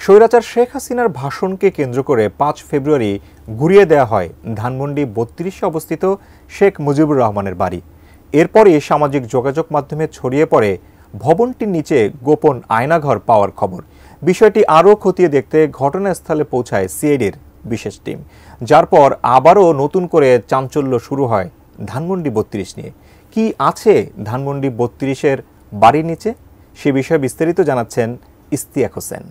স্বৈরাচার শেখ হাসিনার ভাষণকে কেন্দ্র করে ৫ ফেব্রুয়ারি ঘুরিয়ে দেওয়া হয় ধানমন্ডি ৩২-এ অবস্থিত শেখ মুজিবুর রহমানের বাড়ি। এরপরই সামাজিক যোগাযোগ মাধ্যমে ছড়িয়ে পড়ে ভবনটির নিচে গোপন আয়নাঘর পাওয়ার খবর। বিষয়টি আরও খতিয়ে দেখতে ঘটনাস্থলে পৌঁছায় সিআইডির বিশেষ টিম, যার পর আবারও নতুন করে চাঞ্চল্য শুরু হয় ধানমন্ডি ৩২ নিয়ে। কি আছে ধানমন্ডি ৩২-এর বাড়ির নিচে, সে বিষয়ে বিস্তারিত জানাচ্ছেন ইস্তিয়াক হোসেন।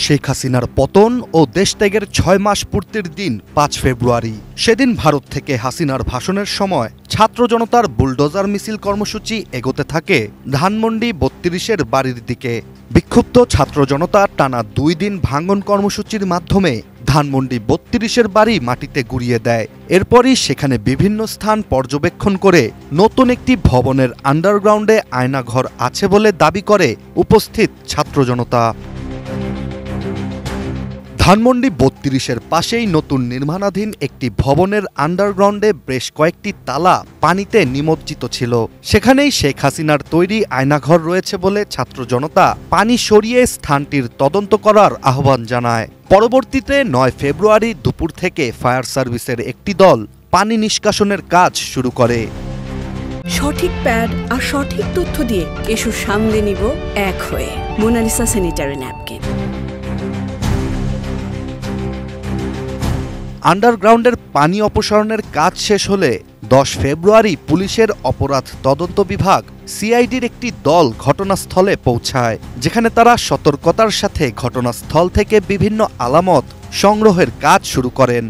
শেখ হাসিনার পতন ও দেশত্যাগের ৬ মাস পূর্তির দিন ৫ ফেব্রুয়ারি। সেদিন ভারত থেকে হাসিনার ভাষণের সময় ছাত্র জনতার বুলডোজার মিছিল কর্মসূচি এগোতে থাকে ধানমন্ডি ৩২-এর বাড়ির দিকে। বিক্ষুব্ধ ছাত্র জনতা টানা ২ দিন ভাঙন কর্মসূচির মাধ্যমে ধানমন্ডি ৩২-এর বাড়ি মাটিতে গুঁড়িয়ে দেয়। এরপরই সেখানে বিভিন্ন স্থান পর্যবেক্ষণ করে নতুন একটি ভবনের আন্ডারগ্রাউন্ডে আয়নাঘর আছে বলে দাবি করে উপস্থিত ছাত্র জনতা। ধানমন্ডি ৩২-এর পাশেই নতুন নির্মাণাধীন একটি ভবনের আন্ডারগ্রাউন্ডে বেশ কয়েকটি তালা পানিতে নিমজ্জিত ছিল। সেখানেই শেখ হাসিনার তৈরি আয়নাঘর রয়েছে বলে ছাত্র জনতা পানি সরিয়ে স্থানটির তদন্ত করার আহ্বান জানায়। পরবর্তীতে ৯ ফেব্রুয়ারি দুপুর থেকে ফায়ার সার্ভিসের একটি দল পানি নিষ্কাশনের কাজ শুরু করে। সঠিক প্যাড আর সঠিক তথ্য দিয়ে এসব সামলে নিব এক হয়ে। Mona Lisa sanitary napkin. আন্ডারগ্রাউন্ডের পানি অপসারণের কাজ শেষ হলে ১০ ফেব্রুয়ারি পুলিশের অপরাধ তদন্ত বিভাগ সিআইডির একটি দল ঘটনাস্থলে পৌঁছায়, যেখানে তারা সতর্কতার সাথে ঘটনাস্থল থেকে বিভিন্ন আলামত সংগ্রহের কাজ শুরু করেন।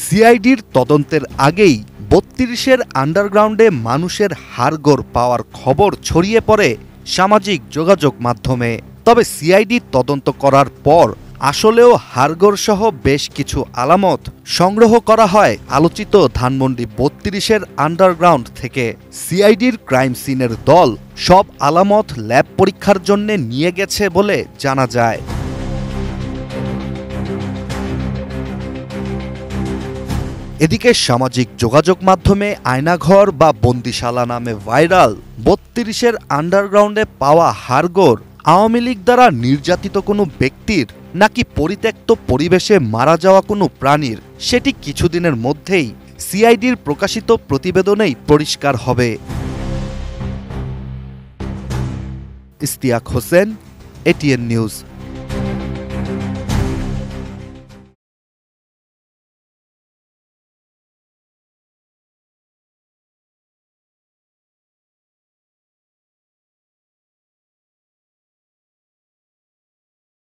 সিআইডির তদন্তের আগেই ৩২-এর আন্ডারগ্রাউন্ডে মানুষের হাড়গোড় পাওয়ার খবর ছড়িয়ে পড়ে সামাজিক যোগাযোগ মাধ্যমে। তবে সিআইডি তদন্ত করার পর আসলেও হাড়গোড় সহ বেশ কিছু আলামত সংগ্রহ করা হয় আলোচিত ধানমন্ডি ৩২-এর আন্ডারগ্রাউন্ড থেকে। সিআইডির ক্রাইম সিনের দল সব আলামত ল্যাব পরীক্ষার জন্য নিয়ে গেছে বলে জানা যায়। এদিকে সামাজিক যোগাযোগ মাধ্যমে আয়নাঘর বা বন্দিশালা নামে ভাইরাল ৩২-এর আন্ডারগ্রাউন্ডে পাওয়া হাড়গোড় আওয়ামী লীগ দ্বারা নির্যাতিত কোনো ব্যক্তির নাকি পরিত্যক্ত পরিবেশে মারা যাওয়া কোনো প্রাণীর, সেটি কিছুদিনের মধ্যেই সিআইডির প্রকাশিত প্রতিবেদনেই পরিষ্কার হবে। Istiaq Hossain, ATN news.